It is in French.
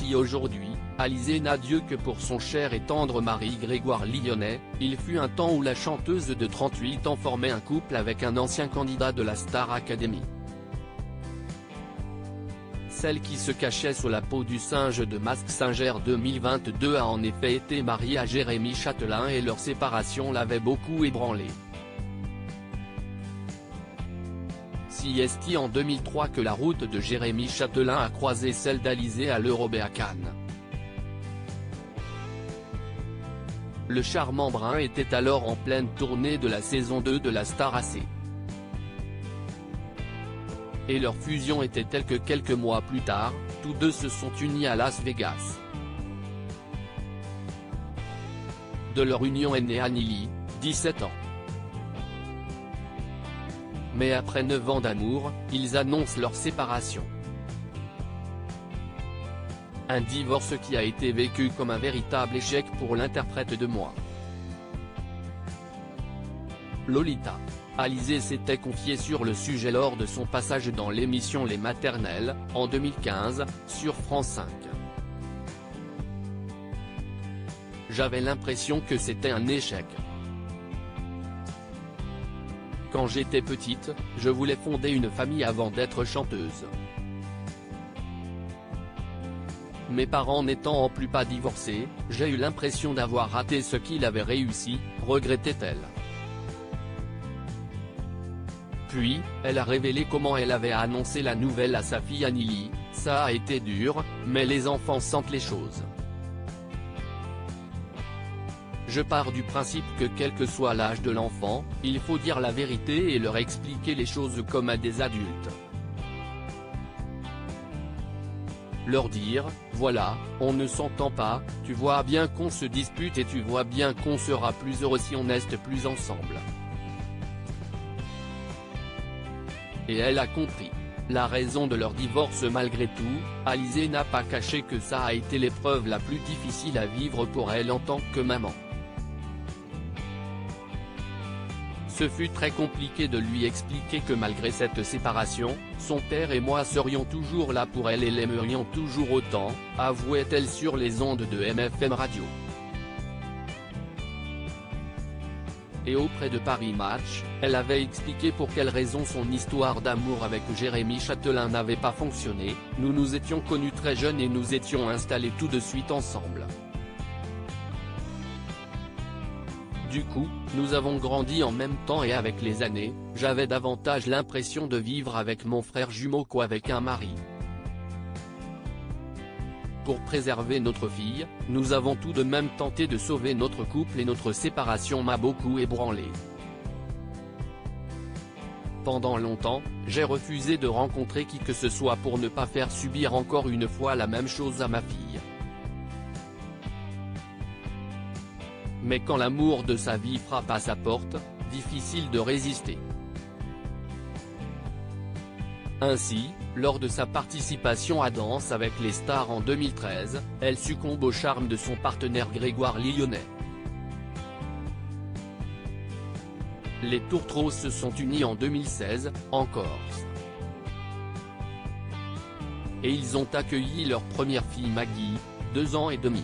Marie aujourd'hui, Alizée n'a Dieu que pour son cher et tendre mari Grégoire Lyonnais. Il fut un temps où la chanteuse de 38 ans formait un couple avec un ancien candidat de la Star Academy. Celle qui se cachait sous la peau du singe de Mask Singer 2022 a en effet été mariée à Jérémy Chatelain et leur séparation l'avait beaucoup ébranlé. Si est en 2003 que la route de Jérémy Chatelain a croisé celle d'Alizée à l'Eurobé à Cannes. Le charmant brun était alors en pleine tournée de la saison 2 de la Star AC. Et leur fusion était telle que quelques mois plus tard, tous deux se sont unis à Las Vegas. De leur union est née Anneli, 17 ans. Mais après 9 ans d'amour, ils annoncent leur séparation. Un divorce qui a été vécu comme un véritable échec pour l'interprète de Moi, Lolita. Alizée s'était confiée sur le sujet lors de son passage dans l'émission Les Maternelles, en 2015, sur France 5. J'avais l'impression que c'était un échec. Quand j'étais petite, je voulais fonder une famille avant d'être chanteuse. Mes parents n'étant en plus pas divorcés, j'ai eu l'impression d'avoir raté ce qu'il avait réussi, regrettait-elle. Puis, elle a révélé comment elle avait annoncé la nouvelle à sa fille Anneli. Ça a été dur, mais les enfants sentent les choses. Je pars du principe que quel que soit l'âge de l'enfant, il faut dire la vérité et leur expliquer les choses comme à des adultes. Leur dire, voilà, on ne s'entend pas, tu vois bien qu'on se dispute et tu vois bien qu'on sera plus heureux si on reste plus ensemble. Et elle a compris la raison de leur divorce. Malgré tout, Alizée n'a pas caché que ça a été l'épreuve la plus difficile à vivre pour elle en tant que maman. Ce fut très compliqué de lui expliquer que malgré cette séparation, son père et moi serions toujours là pour elle et l'aimerions toujours autant, avouait-elle sur les ondes de MFM Radio. Et auprès de Paris Match, elle avait expliqué pour quelle raison son histoire d'amour avec Jérémy Chatelain n'avait pas fonctionné. Nous nous étions connus très jeunes et nous étions installés tout de suite ensemble. Du coup, nous avons grandi en même temps et avec les années, j'avais davantage l'impression de vivre avec mon frère jumeau qu'avec un mari. Pour préserver notre fille, nous avons tout de même tenté de sauver notre couple et notre séparation m'a beaucoup ébranlé. Pendant longtemps, j'ai refusé de rencontrer qui que ce soit pour ne pas faire subir encore une fois la même chose à ma fille. Mais quand l'amour de sa vie frappe à sa porte, difficile de résister. Ainsi, lors de sa participation à Danse avec les stars en 2013, elle succombe au charme de son partenaire Grégoire Lyonnais. Les Tourtereaux se sont unis en 2016, en Corse. Et ils ont accueilli leur première fille Maggie, 2 ans et demi.